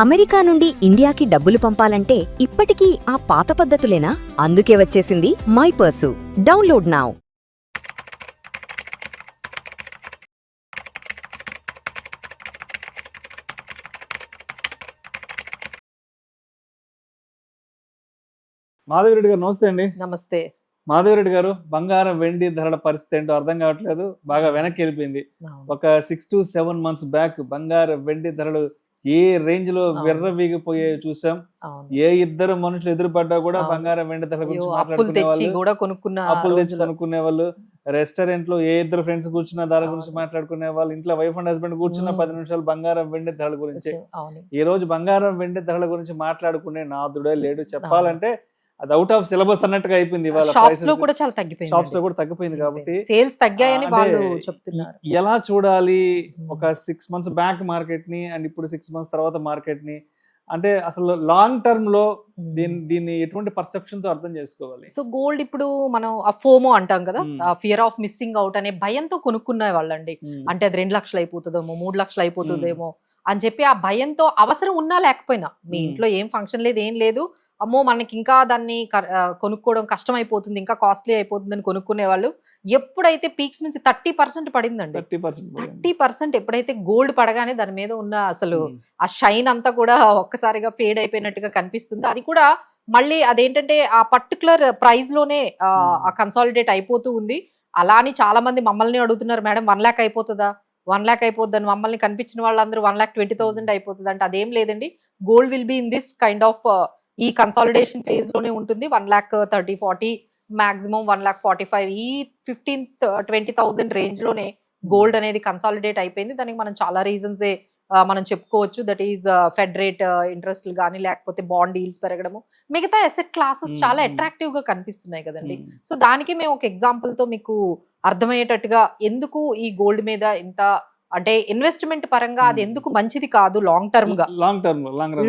America నుండి ఇండియాకి డబ్బులు పంపాలంటే ఇప్పటికీ ఆ పాత పద్ధతులేనా? అందుకే వచ్చేసింది my purse. Download now. Madhavi Reddy గారు నమస్తే అండి. నమస్తే. మాధవిరెడ్డి గారు, బంగారం వెండి ధరల పరిస్థితి ఏంటో అర్థం కావట్లేదు, బాగా వెనక్కి వెళ్ళిపోయింది. ఒక 6 to 7 months బ్యాక్ బంగారం వెండి ధరలు ఏ రేంజ్ లో విర్రవీగిపోయే చూసాం. ఏ ఇద్దరు మనుషులు ఎదురుపడ్డా కూడా బంగారం వెండి ధరల గురించి మాట్లాడుకునే వాళ్ళు, అప్పులు తెచ్చి కొనుక్కునే వాళ్ళు, రెస్టారెంట్ లో ఏ ఇద్దరు ఫ్రెండ్స్ కూర్చున్న ధర గురించి మాట్లాడుకునే వాళ్ళు, ఇంట్లో వైఫ్ అండ్ హస్బెండ్ కూర్చున్న 10 నిమిషాలు బంగారం వెండి ధరల గురించి. ఈ రోజు బంగారం వెండి ధరల గురించి మాట్లాడుకునే నాదుడే లేడు. చెప్పాలంటే అది అవుట్ ఆఫ్ సిలబస్ అన్నట్టుగా అయిపోయింది. షాప్స్ లో కూడా చాలా తగ్గిపోయింది. షాప్స్ లో కూడా తగ్గిపోయింది కాబట్టి సేల్స్ తగ్గాయని వాళ్ళు చెప్తున్నారు. ఎలా చూడాలి ఒక 6 months బ్యాక్ మార్కెట్ ని అండ్ ఇప్పుడు 6 months తర్వాత మార్కెట్ ని? అంటే అసలు లాంగ్ టర్మ్ లో దీన్ని ఎటువంటి పర్సెప్షన్ తో అర్థం చేసుకోవాలి? సో గోల్డ్ ఇప్పుడు మనం ఆ ఫోమో అంటాం కదా, ఫియర్ ఆఫ్ మిస్సింగ్ అవుట్ అనే భయంతో కొనుక్కునే వాళ్ళండి. అంటే అది 2 లక్షలు అయిపోతుందేమో, 3 లక్షలు అయిపోతుందేమో అని చెప్పి ఆ భయంతో, అవసరం ఉన్నా లేకపోయినా, మీ ఇంట్లో ఏం ఫంక్షన్ లేదు ఏం లేదు, అమ్మో మనకి ఇంకా దాన్ని కొనుక్కోవడం కష్టం అయిపోతుంది, ఇంకా కాస్ట్లీ అయిపోతుంది అని కొనుక్కునే వాళ్ళు. ఎప్పుడైతే పీక్స్ నుంచి 30% పడిందండి, 30% ఎప్పుడైతే గోల్డ్ పడగానే దాని మీద ఉన్న అసలు ఆ షైన్ అంతా కూడా ఒక్కసారిగా ఫేడ్ అయిపోయినట్టుగా కనిపిస్తుంది. అది కూడా మళ్ళీ అదేంటంటే ఆ పర్టికులర్ ప్రైస్ లోనే కన్సాలిడేట్ అయిపోతూ ఉంది. అలా అని చాలా మంది మమ్మల్ని అడుగుతున్నారు, మేడం 1 lakh అయిపోతుందా, 1 lakh అయిపోద్దని మమ్మల్ని కనిపించిన వాళ్ళందరూ 1,20,000 అయిపోతుంది అంటే అదేం లేదండి. Gold will be in this kind of ఈ కన్సాలిడేషన్ ఫేజ్ లోనే ఉంటుంది. 1,30,40 మాక్సిమం 1,45,000 ఈ 15,000-20,000 రేంజ్ లోనే గోల్డ్ అనేది కన్సాలిడేట్ అయిపోయింది. దానికి మనం చాలా రీజన్సే మనం చెప్పుకోవచ్చు. దట్ ఈస్ ఫెడ్ రేట్ ఇంట్రెస్ట్లు కానీ, లేకపోతే బాండ్ డీల్స్ పెరగడము, మిగతా అసెట్ క్లాసెస్ చాలా అట్రాక్టివ్ గా కనిపిస్తున్నాయి కదండి. సో దానికి మేము ఒక ఎగ్జాంపుల్ తో మీకు అర్థమయ్యేటట్టుగా ఎందుకు ఈ గోల్డ్ మీద ఇంత అంటే ఇన్వెస్ట్మెంట్ పరంగా అది ఎందుకు మంచిది కాదు లాంగ్ టర్మ్ గా.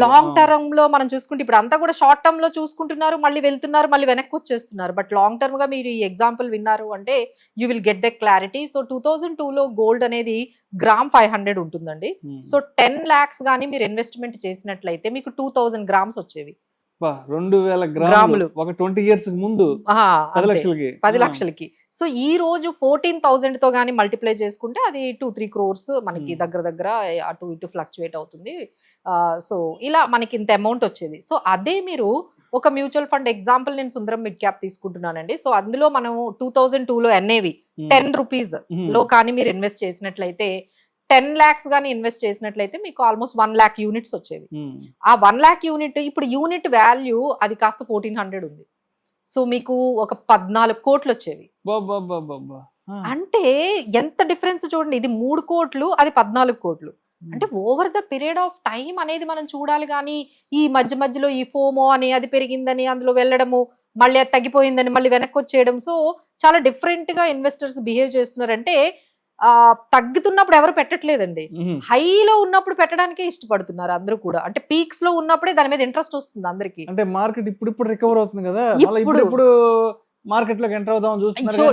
లాంగ్ టర్మ్ లో మనం చూసుకుంటే ఇప్పుడు అంతా కూడా షార్ట్ టర్మ్ లో చూసుకుంటున్నారు, మళ్ళీ వెళ్తున్నారు, మళ్ళీ వెనక్కి వచ్చేస్తున్నారు. బట్ లాంగ్ టర్మ్ గా మీరు ఈ ఎగ్జాంపుల్ విన్నారు అంటే you will get the clarity. So 2002 లో గోల్డ్ అనేది గ్రామ్ 500 ఉంటుందండి. సో 10 lakhs గానీ మీరు ఇన్వెస్ట్మెంట్ చేసినట్లయితే మీకు 2000 grams వచ్చేవి. 2000 గ్రాములు ఒక 20 years ముందు 10 లక్షలకి. సో ఈ రోజు 14,000 తో గానీ మల్టిప్లై చేసుకుంటే అది 2-3 crores మనకి దగ్గర అటు ఇటు ఫ్లక్చువేట్ అవుతుంది. సో ఇలా మనకి ఇంత అమౌంట్ వచ్చేది. సో అదే మీరు ఒక మ్యూచువల్ ఫండ్ ఎగ్జాంపుల్ నేను సుందరం మిడ్ క్యాప్ తీసుకుంటున్నానండి. సో అందులో మనం 2002 లో NAV 10 rupees లో కానీ మీరు ఇన్వెస్ట్ చేసినట్లయితే 10 lakhs గానీ ఇన్వెస్ట్ చేసినట్లయితే మీకు ఆల్మోస్ట్ 1 lakh యూనిట్స్ వచ్చేవి. ఆ 1 lakh యూనిట్ ఇప్పుడు యూనిట్ వాల్యూ అది కాస్త 1,400 ఉంది. సో మీకు ఒక 14 కోట్లు వచ్చేవి. అంటే ఎంత డిఫరెన్స్ చూడండి. ఇది 3 కోట్లు, అది 14 కోట్లు. అంటే over the period of time అనేది మనం చూడాలి. కానీ ఈ మధ్యలో ఈ ఫోమో అని అది పెరిగిందని అందులో వెళ్ళడము, మళ్ళీ అది తగ్గిపోయిందని మళ్ళీ వెనక్కి వచ్చేయడం, సో చాలా డిఫరెంట్ గా ఇన్వెస్టర్స్ బిహేవ్ చేస్తున్నారంటే తగ్గుతున్నప్పుడు ఎవరు పెట్టట్లేదండి, హైలో ఉన్నప్పుడు పెట్టడానికే ఇష్టపడుతున్నారు అందరూ కూడా. అంటే పీక్స్ లో ఉన్నప్పుడే దాని మీద ఇంట్రెస్ట్ వస్తుంది అందరికి. అంటే మార్కెట్ ఇప్పుడు రికవర్ అవుతుంది కదా, ఇప్పుడు మార్కెట్ లోకి ఎంటర్ అవుదాం చూస్తున్నారు,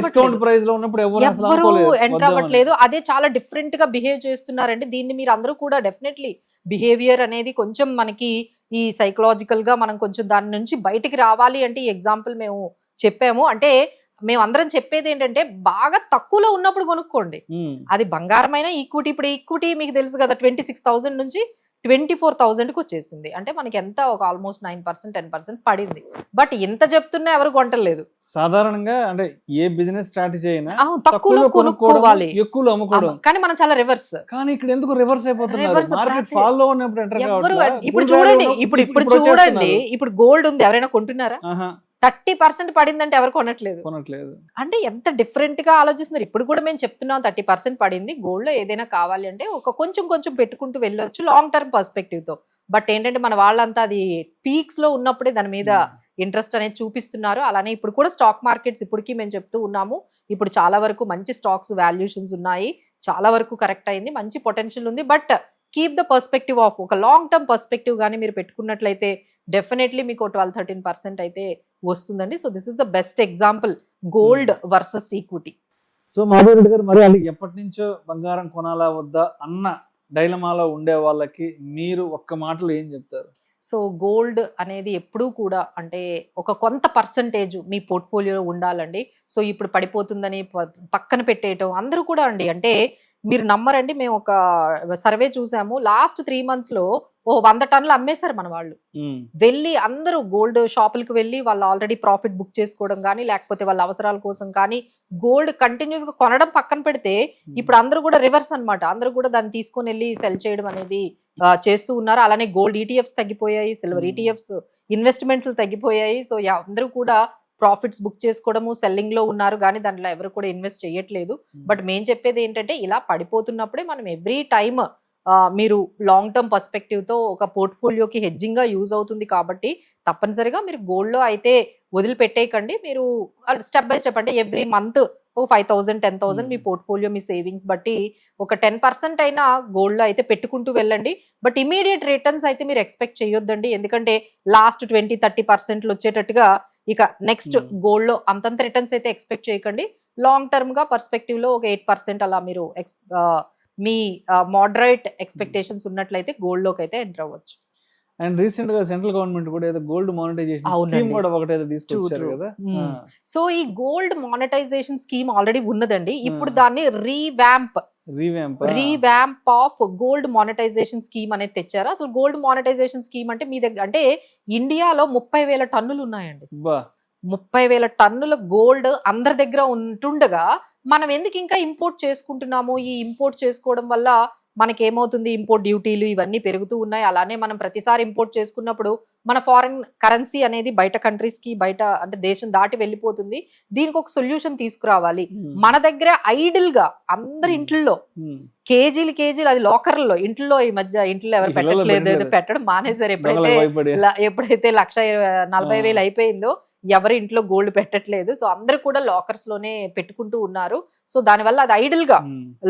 డిస్కౌంట్ ప్రైస్ లో ఉన్నప్పుడు ఎవరు ఎంటర్ అవ్వట్లేదు. అదే చాలా డిఫరెంట్ గా బిహేవ్ చేస్తున్నారండి. దీన్ని మీరు అందరూ కూడా డెఫినెట్లీ బిహేవియర్ అనేది కొంచెం మనకి ఈ సైకలాజికల్ గా మనం కొంచెం దాని నుంచి బయటికి రావాలి అంటే ఈ ఎగ్జాంపుల్ మేము చెప్పాము. అంటే మేము అందరం చెప్పేది ఏంటంటే బాగా తక్కువలో ఉన్నప్పుడు కొనుక్కోండి. అది బంగారమైన ఈక్విటీ, ఇప్పుడు ఈక్విటీ మీకు తెలుసు కదా 26,000 నుంచి 24,000కి వచ్చేసింది. అంటే మనకి ఎంత ఒక ఆల్మోస్ట్ 9% 10% పడింది. బట్ ఎంత చెప్తున్నా ఎవరు కొంటలేదు. సాధారణంగా అంటే ఏ బిజినెస్ స్ట్రాటజీ అయినా తక్కువలో కొనుక్కోవాలి, ఎక్కువలో అమ్ముకోవడం. కానీ మనం చాలా రివర్స్. కానీ ఇక్కడ ఎందుకు రివర్స్ అయిపోతున్నారు? మార్కెట్ ఫాల్ లో ఉన్నప్పుడు ఇప్పుడు చూడండి, ఇప్పుడు చూడండి, ఇప్పుడు గోల్డ్ ఉంది, ఎవరైనా కొంటున్నారా? 30% పడిందంటే ఎవరు కొనట్లేదు. అంటే ఎంత డిఫరెంట్ గా ఆలోచిస్తున్నారు. ఇప్పుడు కూడా మేము చెప్తున్నాం 30% పడింది, గోల్డ్ లో ఏదైనా కావాలి అంటే ఒక కొంచెం పెట్టుకుంటూ వెళ్ళొచ్చు లాంగ్ టర్మ్ పర్స్పెక్టివ్ తో. బట్ ఏంటంటే మన వాళ్ళంతా అది పీక్స్ లో ఉన్నప్పుడే దాని మీద ఇంట్రెస్ట్ అనేది చూపిస్తున్నారు. అలానే ఇప్పుడు కూడా స్టాక్ మార్కెట్స్ ఇప్పటికీ మేము చెప్తూ ఉన్నాము, ఇప్పుడు చాలా వరకు మంచి స్టాక్స్ వాల్యుయేషన్స్ ఉన్నాయి, చాలా వరకు కరెక్ట్ అయింది, మంచి పొటెన్షియల్ ఉంది. But keep the perspective of ఒక లాంగ్ టర్మ్ పర్స్పెక్టివ్ గానీ మీరు పెట్టుకున్నట్లయితే డెఫినెట్లీ మీకు 12-13% అయితే వస్తుందండి. So this is the best example gold versus equity. సో మాధవరెడ్డి గారు, మరి ఎప్పటి నుంచో బంగారం కొనాలా వద్దా అన్న డైలమాలో ఉండే వాళ్ళకి మీరు ఒక్క మాటలో ఏం చెప్తారు? సో గోల్డ్ అనేది ఎప్పుడూ కూడా అంటే ఒక కొంత పర్సంటేజ్ మీ పోర్ట్ఫోలియోలో ఉండాలండి. సో ఇప్పుడు పడిపోతుందని పక్కన పెట్టేయటం అందరూ కూడా అండి. అంటే మీరు నమ్మరండి, మేము ఒక సర్వే చూసాము, లాస్ట్ 3 months లో 100 టన్నులు అమ్మేశారు మన వాళ్ళు. వెళ్ళి అందరూ గోల్డ్ షాపులకు వెళ్ళి వాళ్ళు ఆల్రెడీ ప్రాఫిట్ బుక్ చేసుకోవడం కానీ, లేకపోతే వాళ్ళ అవసరాల కోసం కానీ గోల్డ్ కంటిన్యూస్ గా కొనడం పక్కన పెడితే, ఇప్పుడు అందరూ కూడా రివర్స్ అన్నమాట. అందరూ కూడా దాన్ని తీసుకొని వెళ్ళి సెల్ చేయడం అనేది చేస్తూ ఉన్నారు. అలానే గోల్డ్ ఈటీఎఫ్స్ తగ్గిపోయాయి, సిల్వర్ ఈటీఎఫ్స్ ఇన్వెస్ట్మెంట్స్ తగ్గిపోయాయి. సో అందరూ కూడా ప్రాఫిట్స్ బుక్ చేసుకోవడము, సెల్లింగ్ లో ఉన్నారు, కానీ దాంట్లో ఎవరు కూడా ఇన్వెస్ట్ చేయట్లేదు. బట్ మేము చెప్పేది ఏంటంటే, ఇలా పడిపోతున్నప్పుడే మనం ఎవ్రీ టైమ్ మీరు లాంగ్ టర్మ్ పర్స్పెక్టివ్ తో ఒక పోర్ట్ఫోలియోకి హెడ్జింగ్ గా యూజ్ అవుతుంది కాబట్టి తప్పనిసరిగా మీరు గోల్డ్ లో అయితే వదిలిపెట్టేయకండి. మీరు స్టెప్ బై స్టెప్ అంటే ఎవ్రీ మంత్ 5,000 10,000 మీ పోర్ట్ఫోలియో మీ సేవింగ్స్ బట్టి ఒక 10% అయినా గోల్డ్ లో అయితే పెట్టుకుంటూ వెళ్ళండి. బట్ ఇమీడియట్ రిటర్న్స్ అయితే మీరు ఎక్స్పెక్ట్ చేయొద్దండి. ఎందుకంటే లాస్ట్ 20-30% వచ్చేటట్టుగా ఇక నెక్స్ట్ గోల్డ్ లో అంతంత రిటర్న్స్ అయితే ఎక్స్పెక్ట్ చేయకండి. లాంగ్ టర్మ్ గా పర్స్పెక్టివ్ లో ఒక 8% అలా మీరు మీ మోడరేట్ ఎక్స్పెక్టేషన్స్ ఉన్నట్లయితే గోల్డ్ లోకి అయితే ఎంటర్ అవ్వచ్చు. అండ్ రీసెంట్ గా సెంట్రల్ గవర్నమెంట్ కూడా ఏదో గోల్డ్ మానిటైజేషన్ స్కీమ్ కూడా ఒకటేదో తీసుకొచ్చారు కదా. సో ఈ గోల్డ్ మానిటైజేషన్ స్కీమ్ ఆల్రెడీ ఉన్నదండి. ఇప్పుడు దాన్ని revamp of gold monetization scheme అనేది తెచ్చారు. అసలు గోల్డ్ మానిటైజేషన్ స్కీమ్ అంటే మీ దగ్గర అంటే ఇండియాలో 30,000 టన్నులు ఉన్నాయండి. 30,000 టన్నుల గోల్డ్ అందరి దగ్గర ఉంటుండగా మనం ఎందుకు ఇంకా ఇంపోర్ట్ చేసుకుంటున్నాము? ఈ ఇంపోర్ట్ చేసుకోవడం వల్ల మనకేమవుతుంది? ఇంపోర్ట్ డ్యూటీలు ఇవన్నీ పెరుగుతూ ఉన్నాయి. అలానే మనం ప్రతిసారి ఇంపోర్ట్ చేసుకున్నప్పుడు మన ఫారెన్ కరెన్సీ అనేది బయట కంట్రీస్ కి, బయట అంటే దేశం దాటి వెళ్ళిపోతుంది. దీనికి ఒక సొల్యూషన్ తీసుకురావాలి. మన దగ్గర ఐడిల్ గా అందరి ఇంట్లో కేజీలు అది లోకర్లో ఇంట్లో ఈ మధ్య ఇంట్లో ఎవరు పెట్టట్లేదు, పెట్టడం మానేశారు. ఎప్పుడైతే 1,40,000 అయిపోయిందో ఎవరి ఇంట్లో గోల్డ్ పెట్టట్లేదు. సో అందరు కూడా లాకర్స్ లోనే పెట్టుకుంటూ ఉన్నారు. సో దానివల్ల అది ఐడిల్ గా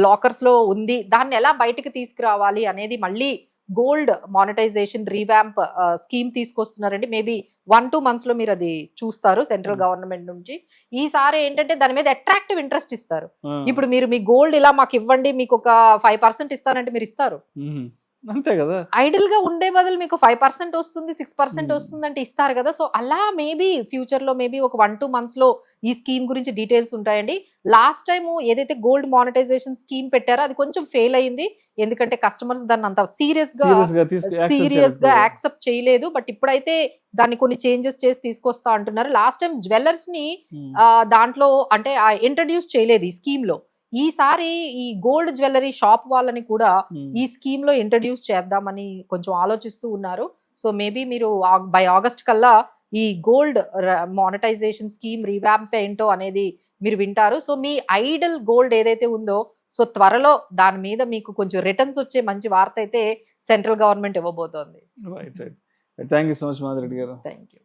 లాకర్స్ లో ఉంది. దాన్ని ఎలా బయటకు తీసుకురావాలి అనేది మళ్ళీ గోల్డ్ మానిటైజేషన్ రీవ్యాంప్ స్కీమ్ తీసుకొస్తున్నారండి. మేబీ 1-2 months లో మీరు అది చూస్తారు సెంట్రల్ గవర్నమెంట్ నుంచి. ఈసారి ఏంటంటే దాని మీద అట్రాక్టివ్ ఇంట్రెస్ట్ ఇస్తారు. ఇప్పుడు మీరు మీ గోల్డ్ ఇలా మాకు ఇవ్వండి, మీకు ఒక 5% ఇస్తానంటే మీరు ఇస్తారు. అంతే కదా. ఐడిల్ గా ఉండే బదులు మీకు 5% వస్తుంది, 6% వస్తుంది అంటే ఇస్తారు కదా. సో అలా మేబీ ఫ్యూచర్ లో మేబీ ఒక 1-2 months లో ఈ స్కీమ్ గురించి డీటెయిల్స్ ఉంటాయండి. లాస్ట్ టైం ఏదైతే గోల్డ్ మానిటైజేషన్ స్కీమ్ పెట్టారో అది కొంచెం ఫెయిల్ అయింది. ఎందుకంటే కస్టమర్స్ దాన్ని అంత సీరియస్ గా యాక్సెప్ట్ చేయలేదు. బట్ ఇప్పుడైతే దాన్ని కొన్ని చేంజెస్ చేసి తీసుకొస్తా అంటున్నారు. లాస్ట్ టైం జ్యువెలర్స్ ని దాంట్లో అంటే ఇంట్రడ్యూస్ చేయలేదు ఈ స్కీమ్ లో. ఈసారి ఈ గోల్డ్ జ్యువెలరీ షాప్ వాళ్ళని కూడా ఈ స్కీమ్ లో ఇంట్రడ్యూస్ చేద్దామని కొంచెం ఆలోచిస్తూ ఉన్నారు. సో మేబీ మీరు బై ఆగస్ట్ కల్లా ఈ గోల్డ్ మానిటైజేషన్ స్కీమ్ రీవ్యాంప్ ఏంటో అనేది మీరు వింటారు. సో మీ ఐడల్ గోల్డ్ ఏదైతే ఉందో సో త్వరలో దాని మీద మీకు కొంచెం రిటర్న్స్ వచ్చే మంచి వార్త అయితే సెంట్రల్ గవర్నమెంట్ ఇవ్వబోతోంది. Thank you so much Madhureddy గారు. Thank you.